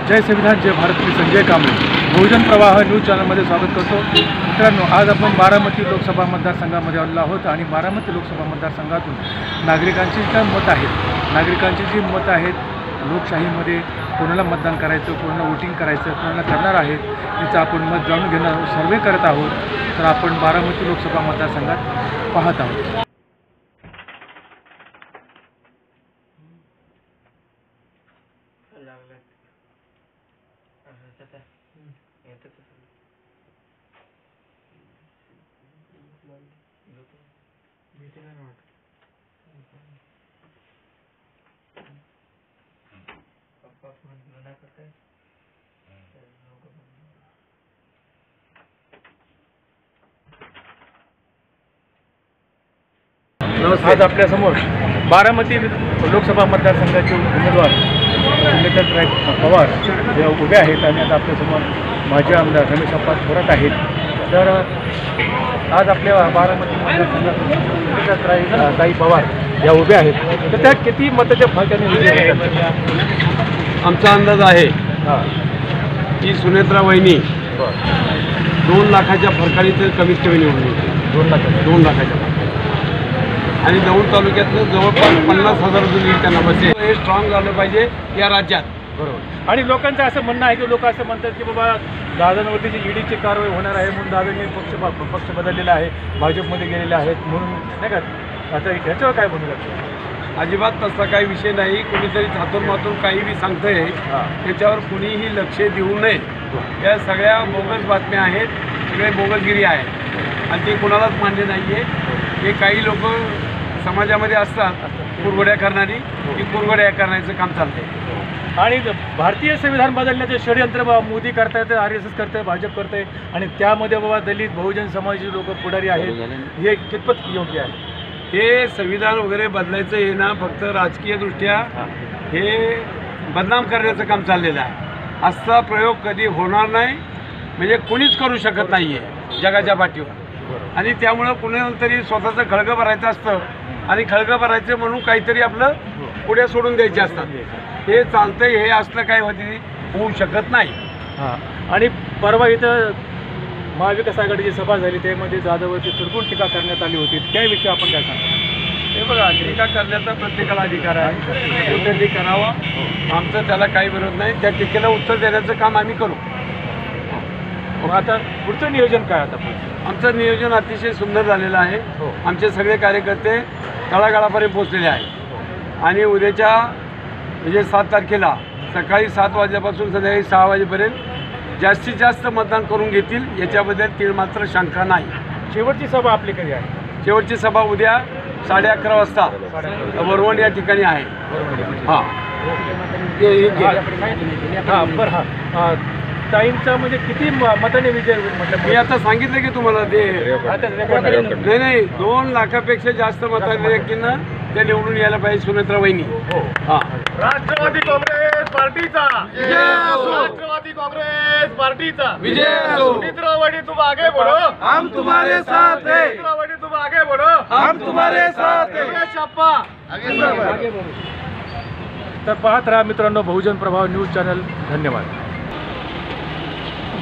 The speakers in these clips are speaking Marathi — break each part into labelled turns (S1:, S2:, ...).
S1: जय संविधान जय भारत मी संजय कांबळे बहुजन प्रवाह न्यूज चॅनलमध्ये स्वागत करतो। मित्रांनो, आज आपण बारामती लोकसभा मतदारसंघामध्ये आलेलो आहोत आणि बारामती लोकसभा मतदारसंघातून नागरिकांची जी मतं आहेत लोकशाहीमध्ये कोणाला मतदान करायचं, कोणाला वोटिंग करायचं, कोणाला करणार आहेत याचं आपण मत जाणून घेणार सर्वे करत आहोत। तर आपण बारामती लोकसभा मतदारसंघात पाहत आहोत। आज आपल्यासमोर बारामती लोकसभा मतदारसंघाचे उमेदवार सुनेत्राताई पवार हे उभे आहेत आणि आता आपल्यासमोर माजी आमदार रमेश अप्पा थोरात आहेत। तर आज आपल्या बारामती मतदारसंघातून सुनेत्राताई पवार या उभ्या आहेत, तर त्या किती मताच्या फरकाने विजय होतात?
S2: आमचा अंदाज आहे की सुनेत्रा वहिनी 2 लाखाच्या फरकाने तर कमीत कमी निवडून येते। 2 लाखाच्या आणि दौंड तालुक्यातलं जवळपास 50,000 लीड त्यांना बसेल। हे स्ट्रॉंग झालं पाहिजे या राज्यात।
S1: बरोबर। आणि लोकांचं असं म्हणणं आहे की लोक असं म्हणतात की बाबा दादांवरती जी ईडीची कारवाई होणार आहे म्हणून दादांनी पक्ष बदललेला आहे, भाजपमध्ये गेलेले आहेत म्हणून, नाही का? आता ह्याच्यावर काय म्हणू लागतं?
S2: अजिबात तसा काही विषय नाही। कुणीतरी थातून काही बी सांगतंय, त्याच्यावर कुणीही लक्ष देऊ नये। या सगळ्या बोगस बातम्या आहेत, सगळे बोगसगिरी आहे आणि ते कुणालाच मान्य नाही आहे। हे काही लोक समाजामध्ये असतात कुरघोड्या करणारी, की कुरघोड्या करण्याचं काम चालतंय।
S1: आणि भारतीय संविधान बदलण्याचे षडयंत्र मोदी करतायत, RSS करताय, भाजप करताय आणि त्यामध्ये बाबा दलित बहुजन समाजाचे लोक पुढारी आहेत, हे कितपत योग्य आहे?
S2: हे संविधान वगैरे बदलायचं हे ना फक्त राजकीयदृष्ट्या हे बदनाम करण्याचं काम चाललेलं आहे। असा प्रयोग कधी होणार नाही, म्हणजे कोणीच करू शकत नाही आहे जगाच्या पाठीवर। आणि त्यामुळं कुणाला तरी स्वतःचं खळगं भरायचं असतं आणि खळगं भरायचं म्हणून काहीतरी आपलं पुढे सोडून द्यायचे असतात। हे चालतंय, हे असलं काय होऊ शकत नाही।
S1: आणि परवा इथं महाविकास आघाडीची सभा झाली, त्यामध्ये जाधववरती चिरकून टीका करण्यात आली होती, त्याविषयी आपण काय सांगतो?
S2: हे बघा, टीका करण्याचा प्रत्येकाला अधिकार आहे, कुठेतरी करावा, आमचं त्याला काही विरोध नाही। त्या टीकेला उत्तर देण्याचं काम आम्ही करू।
S1: मग आता पुढचं नियोजन काय? आता
S2: आमचं नियोजन अतिशय सुंदर झालेलं आहे। आमचे सगळे कार्यकर्ते तळागाळापर्यंत पोहोचलेले आहेत आणि उद्याच्या म्हणजे 7 तारखेला सकाळी 7 वाजल्यापासून संध्याकाळी 6 वाजेपर्यंत जास्तीत जास्त मतदान करून घेतील, याच्याबद्दल तीळमात्र शंका नाही।
S1: शेवटची सभा आपली कधी आहे?
S2: शेवटची सभा उद्या 11:30 वाजता वरवण या ठिकाणी आहे।
S1: ताईंचा म्हणजे किती मताने विजय होईल म्हटलं?
S2: मी आता सांगितलं की तुम्हाला नाही 2 लाखापेक्षा जास्त मतांच्या व्यक्तींना ते निवडून यायला पाहिजे सुनेत्रा वहिनी।
S1: राष्ट्रवादी काँग्रेस पार्टीचा विजय असो, राष्ट्रवादी काँग्रेस पार्टीचा विजय असो। सुनेत्रा वहिनी तुम आगे बढ़ो,
S2: हम तुम्हारे साथ हैं।
S1: सुनेत्रा वहिनी तुम आगे बढ़ो,
S2: हम तुम्हारे साथ हैं।
S1: रमेश अप्पा आगे बढ़ो। तर पाहत राहा मित्रांनो बहुजन प्रभाव न्यूज चॅनल। धन्यवाद।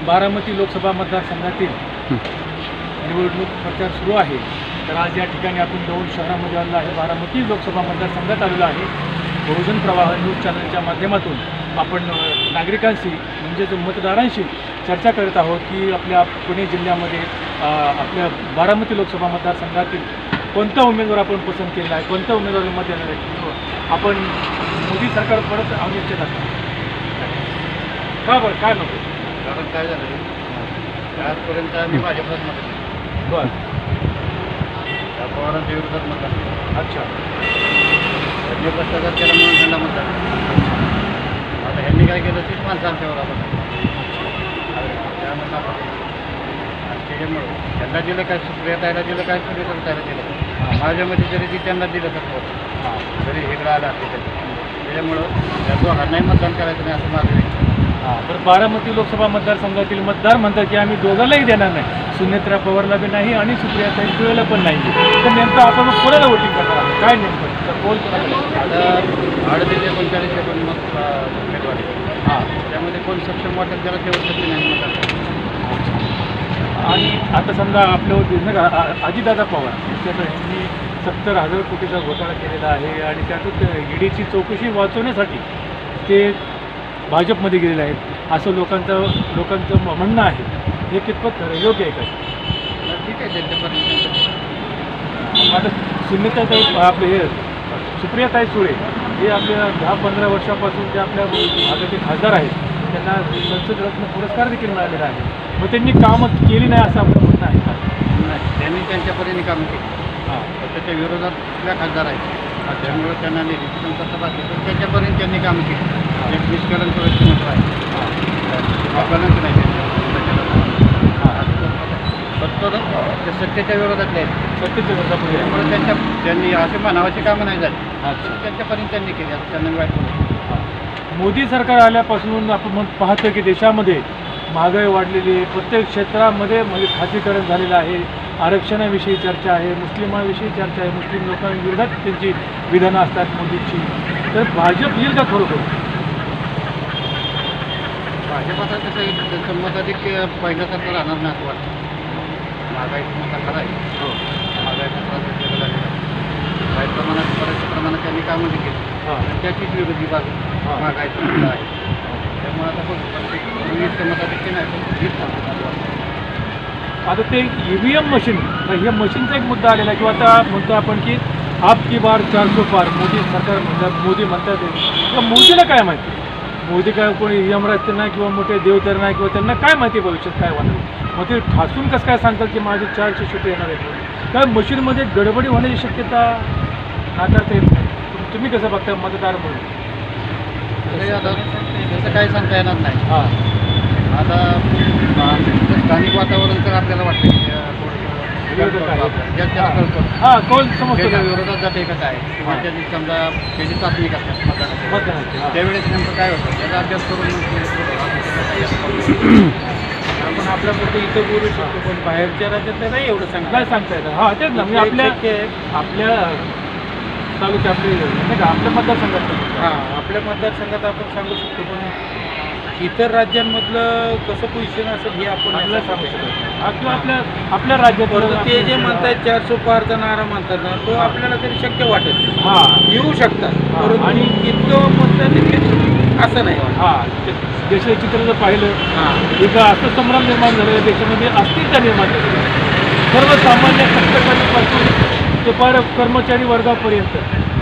S1: बारामती लोकसभा मतदारसंघातील निवडणूक प्रचार सुरू आहे। तर आज या ठिकाणी आपण दौंड शहरामध्ये आलेलो आहे, बारामती लोकसभा मतदारसंघात आलेलो आहे। बहुजन प्रवाह न्यूज चॅनलच्या माध्यमातून आपण नागरिकांशी म्हणजेच मतदारांशी चर्चा करत आहोत की आपल्या पुणे जिल्ह्यामध्ये आपल्या बारामती लोकसभा मतदारसंघातील कोणता उमेदवार आपण पसंत केला आहे, कोणत्या उमेदवाराला मत देणार आहे, आपण मोदी सरकार परत आणू इच्छितात का? बरं, काय नको?
S3: कारण काय झालं, आजपर्यंत आम्ही भाजपलाच मत दिलं।
S1: बरं,
S3: त्या पवारांच्या विरोधात मतदान केलं।
S1: अच्छा।
S3: त्यांनी भ्रष्टाचार केला म्हणून त्यांना मतदान केलं। आता ह्यांनी काय केलं तीच माणसं आमच्यावर आपण त्यामुळे आणि त्याच्यामुळं त्यांना दिलं काय, सुप्रियाताईला दिलं काय, सुप्रियाताईला दिलं माझ्यामध्ये जरी ती त्यांना दिलं तर जरी इकडं आलं असते त्याच्यामुळं त्या दोघांनाही मतदान करायचं नाही असं माझं
S1: हां, तर बारामती लोकसभा मतदारसंघातील मतदार म्हणतात की आम्ही दोघांनाही देणार नाही, सुनेत्रा पवारला बी नाही आणि सुप्रियाताई सुळेला पण नाही. तर नेमकं आपण मग कोणाला वोटिंग करणार आहोत, काय नेमकं तर कोण कोणाला?
S3: आता 38-39 मत उमेदवार आहेत.
S1: हां,
S3: त्यामध्ये कोण सक्षम वाटेल त्याला तेवढं शक्य नाही मत.
S1: आणि आता समजा आपल्यावर नाही का अजितदादा पवार यांनी 70,000 कोटीचा घोटाळा केलेला आहे आणि त्यातून ईडीची चौकशी वाचवण्यासाठी ते भाजपमध्ये गेलेले आहेत असं लोकांचं म्हणणं आहे. हे कितपत खरं योग्य आहे का?
S3: ठीक आहे त्यांच्यापर्यंत.
S1: आता सुनीताताई आपले हे सुप्रियाताई सुळे हे आपल्या 10-15 वर्षापासून ते आपल्या भागाचे खासदार आहेत, त्यांना संसद रत्न पुरस्कार देखील मिळालेला आहे. मग त्यांनी कामं केली नाही असं आपलं म्हणणं आहे का?
S3: नाही, त्यांनी त्यांच्यापर्यंत कामं केली.
S1: हां,
S3: त्याच्या विरोधातल्या खासदार आहेत, त्यामुळे त्यांना निधी तसं बाकी पण त्याच्यापर्यंत त्यांनी कामं केली. एक निष्कलंक व्यक्तिमत्व आहे, अपलंक नाही फक्त ते सत्तेच्या विरोधातले आहेत.
S1: सत्तेच्या विरोधामध्ये आहे.
S3: त्यामुळे त्यांनी असे म्हणावाची कामं नाही झाली.
S1: अच्छा.
S3: त्यांच्यापर्यंत त्यांनी केली, आता त्यांना वाईट बोलू.
S1: मोदी सरकार आल्यापासून आपण पाहतो की देशामध्ये महागाई वाढलेली आहे, प्रत्येक क्षेत्रामध्ये म्हणजे खासगीकरण झालेलं आहे, आरक्षणाविषयी चर्चा आहे, मुस्लिमांविषयी चर्चा आहे, मुस्लिम लोकांविरोधात त्यांची विधानं असतात मोदींची. तर भाजप येईल का खरोखर?
S3: भाजप आता कसं आहे, त्यांचं मत अधिक पहिल्यासारखं राहणार नाही असं वाटतं. महागाईचा मोठा खरा आहे.
S1: हो.
S3: महागाईचा त्रास केला झालेला आहे. काही प्रमाणात बऱ्याचशा प्रमाणात त्यांनी कामं देखील
S1: हां,
S3: त्याचीच विरोधी बाजू
S1: हां.
S3: महागाईचा मुद्दा आहे. त्यामुळे आता पूर्वीच्या मतापेक्षा नाही पण हीच वाटतं.
S1: आता ते EVM मशीन, तर हे मशीनचा एक मुद्दा आलेला आहे किंवा आता म्हणतो आपण की आपकी बार 400 पार मोदी सरकार म्हणतात, मोदी म्हणतात ते. तर मोदीला काय माहिती? मोदी काय कोणी यमराज नाही किंवा मोठे देवतर नाही किंवा त्यांना काय माहिती भविष्यात काय होणार? मग ते ठासून कसं काय सांगतात की माझे 400 शिटे येणार आहेत? काय मशीनमध्ये गडबडी होण्याची शक्यता नाकारता येत नाही. तुम्ही कसं बघता मतदार म्हणून?
S3: त्याचं काही सांगता येणार नाही.
S1: हां,
S3: आता स्थानिक वातावरण तर आपल्याला वाटतं की
S1: विरोधक आहे.
S3: ज्याला कळतो
S1: हां, कौल समजतो
S3: त्याच्या
S1: का?
S3: विरोधात जाते का काय किंवा
S1: हां.
S3: त्यांनी समजा त्याची चाचणी करतात मतदानाची.
S1: मतदानाची, हां.
S3: त्यावेळेस नेमकं काय होतं त्याचा अभ्यास करून
S1: आपण आपल्यापुरतं इथं बोलू शकतो पण बाहेरच्या राज्यात नाही एवढं काय सांगता येतं. हां, तेच ना, म्हणजे आपल्या तालुक्या आपले नाही का आपल्या मतदारसंघात.
S4: हां, आपल्या मतदारसंघात आपण सांगू शकतो पण इतर राज्यांमधलं कसं पोझिशन असेल हे आपण
S1: आपल्याला सांगू शकतो. किंवा आपल्या राज्यात
S4: परंतु ते जे म्हणतात 400 पारचा नारा म्हणतात ना तो आपल्याला तरी शक्य वाटत नाही.
S1: हां,
S4: येऊ शकतात
S1: हां,
S4: परंतु
S1: आणि
S4: इतकं मतदान देखील असं नाही.
S1: हां, देशाचं चित्र जर पाहिलं
S4: हां,
S1: एक असं संभ्रम निर्माण झालेलं आहे देशामध्ये, अस्थिरता निर्माण झालेली आहे. सर्वसामान्य कष्टकरीपासून ते पार कर्मचारी वर्गापर्यंत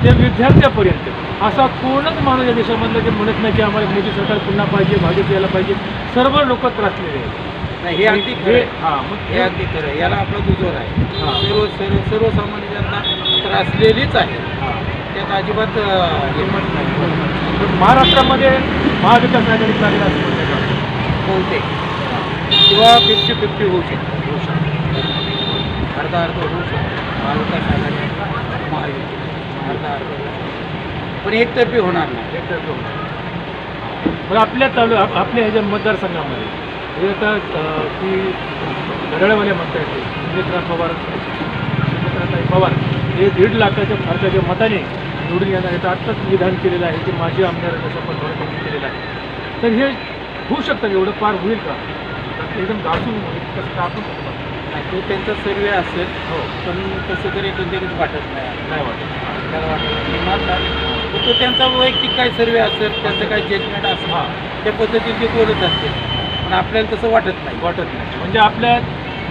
S1: ते विद्यार्थ्यापर्यंत असा कोणच माणूस या देशामधलं ते म्हणत नाही की आम्हाला मोदी सरकार पुन्हा पाहिजे, भाजप यायला पाहिजे. सर्व लोक त्रासलेले आहेत.
S4: नाही हे अगदी खरं आहे.
S1: हां, मग
S4: हे अगदी खरं आहे. याला आपला दुजोर आहे.
S1: हां.
S4: सर्वसामान्य जनता त्रासलेलीच आहे.
S1: हां.
S4: त्यात अजिबात हिंमत नाही.
S1: पण महाराष्ट्रामध्ये महाविकास आघाडी चालेल असं म्हणलं जातं.
S4: बहुतेक किंवा 50-50 होऊ शकतं. अर्धा होऊ शकतो. महाविकास आघाडी महायुती अर्धा पण एकतर्फी होणार नाही.
S1: पण आपल्या आपल्या ह्याच्या मतदारसंघामध्ये हे आता की घड्याळवाले म्हणता येते सुनेत्राताई पवार हे 1.5 लाखाच्या फरकाच्या मताने निवडून येणार आहे. तर आत्ताच विधान केलेलं आहे की माजी आमदारांचा शपथ केलेला आहे. तर हे होऊ शकतं, एवढं पार होईल का? एकदम घासून कसं टाकून
S4: तो त्यांचा सर्वे असेल.
S1: हो,
S4: पण तसं तरी एकंदरीत वाटत
S1: नाही वाटत.
S4: आपल्याला वाटत तो त्यांचा वैयक्तिक काय सर्वे असेल त्यांचं काय जजमेंट असेल
S1: हां,
S4: त्या पद्धतीने ते बोलत असतील पण आपल्याला तसं वाटत नाही.
S1: म्हणजे आपल्या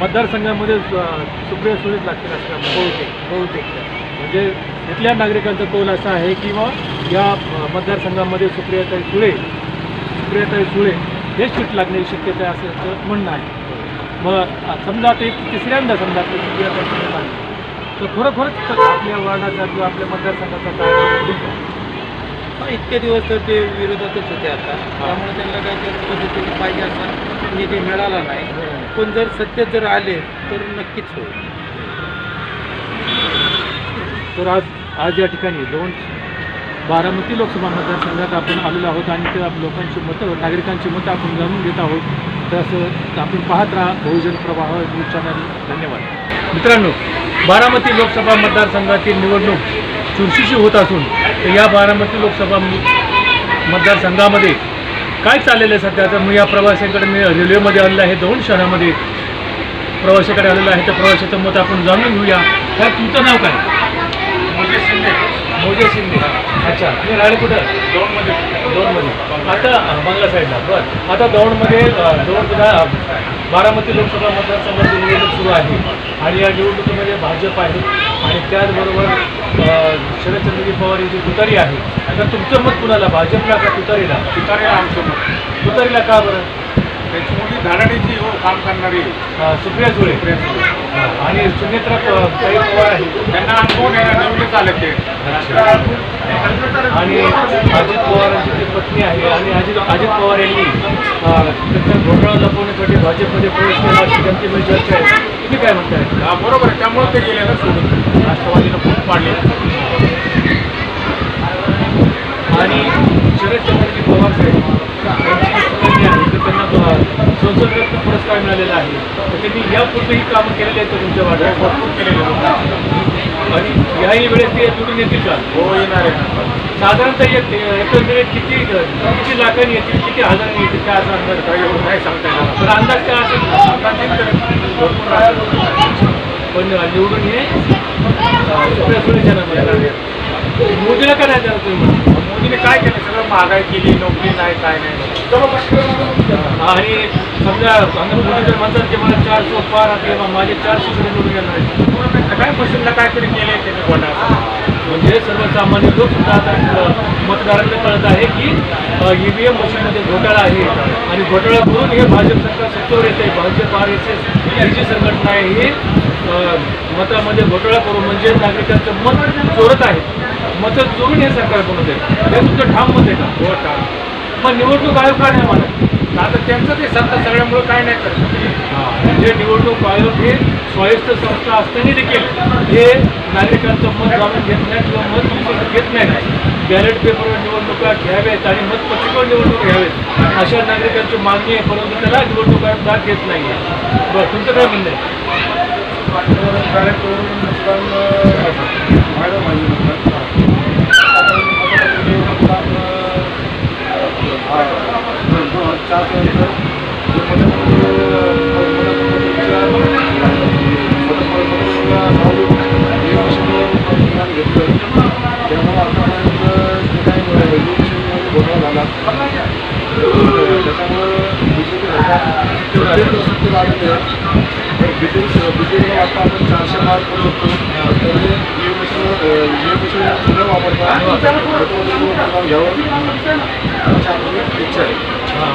S1: मतदारसंघामध्ये सुप्रिया सुळेच लागतील असं
S4: बहुतेक
S1: म्हणजे इथल्या नागरिकांचा कौल असा आहे की बा या मतदारसंघामध्ये सुप्रियाताई सुळे हे सीट लागण्याची शक्यता आहे असं म्हणणं आहे. मग समजा आता एक तिसऱ्यांदा समजा आपली सुप्रियाताई सुळे लागली तर खरोखरच आपल्या वार्डाचा किंवा आपल्या मतदारसंघाचा काय
S4: इतके दिवस तर ते विरोधातच होते आता. त्यामुळे त्यांना काही त्या पद्धतीने पाहिजे असा निधी मिळाला नाही. पण जर सत्तेत जर आले तर नक्कीच होईल.
S1: तर आज या ठिकाणी 2 बारामती लोकसभा मतदारसंघात आपण आलेलो आहोत आणि त्या लोकांची मतं, नागरिकांची मतं आपण जाणून घेत आहोत. तसं आपण पाहत राहा बहुजन प्रवाह न्यूज चॅनल. धन्यवाद. मित्रांनो, बारामती लोकसभा मतदारसंघातील निवडणूक चुरशीची होत असून तर या बारामती लोकसभा मतदारसंघामध्ये काय चाललेलं आहे सध्या, तर मी या प्रवाशांकडे मी रेल्वेमध्ये आलेलं आहे, दौंड शहरामध्ये प्रवाशाकडे आलेलं आहे. तर प्रवाशाचं मत आपण जाणून घेऊया. काय तुमचं नाव काय? मोजे शिंदे. अच्छा, तुम्ही राहिले कुठं? दौंडमध्ये. आता बंगला साईडला. बरं, आता दौंडमध्ये बारामती लोकसभा मतदारसंघाची निवडणूक सुरू आहे आणि या निवडणुकीमध्ये भाजप आहे आणि त्याचबरोबर शरदचंद्रजी पवार यांची तुतारी आहे. तर तुमचं मत कुणाला, भाजपला का तुतारीला?
S2: तुतारीला आमचं मत.
S1: तुतारीला का बरं?
S2: त्याची मोठी धाडाडीची काम करणारी
S1: सुप्रिया सुळे आणि सुनेत्रा ताई पवार आहे,
S2: त्यांना अनुभव नवीनच आले ते.
S1: आणि अजित पवारांची ती पत्नी आहे आणि अजित पवार यांनी त्यांचा घोटाळा लपवण्यासाठी भाजपमध्ये प्रवेश केला अशी जनतेमध्ये चर्चा आहे. तुम्ही काय म्हणताय?
S2: बरोबर आहे, त्यामुळे ते गेले ना सोडून राष्ट्रवादीनं खूप पाडले.
S1: आणि शरदचंद्रजी पवार साहेब यांची पत्नी आहे, तर त्यांना संसदरत्न पुरस्कार मिळालेला आहे. तर त्यांनी यापूर्वीही कामं केलेली आहेत तर तुमच्या वाड्यात
S2: भरपूर केलेले लोक
S1: आणि याही वेळेस ते निवडून येतील का?
S2: हो, येणार आहे.
S1: साधारणतः एकंदरीत किती लाखांनी येतील, किती हजारांनी येतील, काय असं अंदाज?
S2: काही एवढं नाही सांगता येणार.
S1: पण अंदाज काय असेल?
S2: भरपूर राहतात.
S1: पण निवडून हे सुप्रिया सुळेच्या नावाने. मोदीला काय नाही देणार तुम्ही?
S2: मोदीने काय केलं? सगळं महागाई केली, नोकरी नाही, काय नाही.
S1: आणि समजा मोदी जर म्हणतात की मला 400 पार किंवा माझे 400 सुद्धा निवडून येणार आहेत,
S2: काय मशीनला काहीतरी केले त्याने घोटाळा.
S1: म्हणजे सर्वसामान्य लोक सुद्धा आता मतदारांना कळत आहे की EVM मशीनमध्ये घोटाळा आहे आणि घोटाळा करून हे भाजप सरकार सत्तेवर येत आहे. भाजप RSS ही जी संघटना आहे ही मतामध्ये घोटाळा करून म्हणजे नागरिकांचं मत चोरत आहे. मतं चोरून हे सरकार बनवत आहे. हे तुमचं ठाम मत आहे का?
S2: हो, ठाम.
S1: मग निवडणूक आयोग का नाही म्हणत?
S2: आता त्यांचं ते सत्ता सगळ्यामुळे काय नाही करत.
S1: म्हणजे निवडणूक आयोग हे स्वायत्त संस्था असताना देखील हे नागरिकांचं मत जाणून घेत नाही किंवा मत विकत घेत नाही. बॅलेट पेपरवर निवडणुका घ्याव्यात आणि मतपत्रिकेवर निवडणूक घ्यावेत अशा नागरिकांची मागणी आहे, परंतु त्याला निवडणूक आयोग दाद घेत नाही. बरं, तुमचं काय म्हणणं आहे?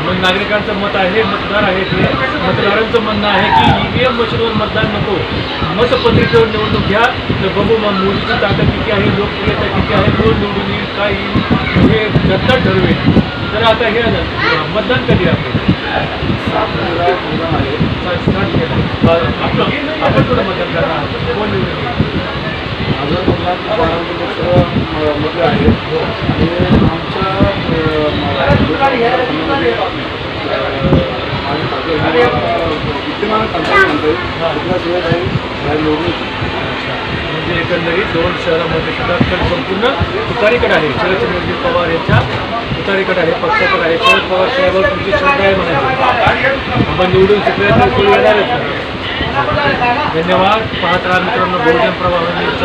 S1: मग नागरिकांचं मत आहे, मतदार आहेत, हे मतदारांचं म्हणणं आहे की EVM मशीनवर मतदान नको, मतपत्रिकेवर निवडणूक घ्या. तर बघू मग मोदीची ताकद किती आहे, लोकप्रियता किती आहे, कोण निवडून येईल, काय येईल हे जनता ठरवेल. तर आता हे मतदान कधी आहे? आपण थोडं मतदान करणार आहात, कोण निवडून येईल?
S3: माझं मतदान मध्ये आहे आणि
S1: म्हणजे एकंदरीत दौंड शहरामध्ये सुद्धा संपूर्ण तुतारीकडे आहे. शरदचंद्रजी पवार यांच्या तुतारीकडे आहे, पक्षाकडे आहे. शरद पवार साहेबांवर तुमची श्रद्धा आहे म्हणायची. आपण निवडून सुप्रिया सुळे येणारच. धन्यवाद. पाहत राहा मित्रांनो बहुजन प्रवाह न्यूज.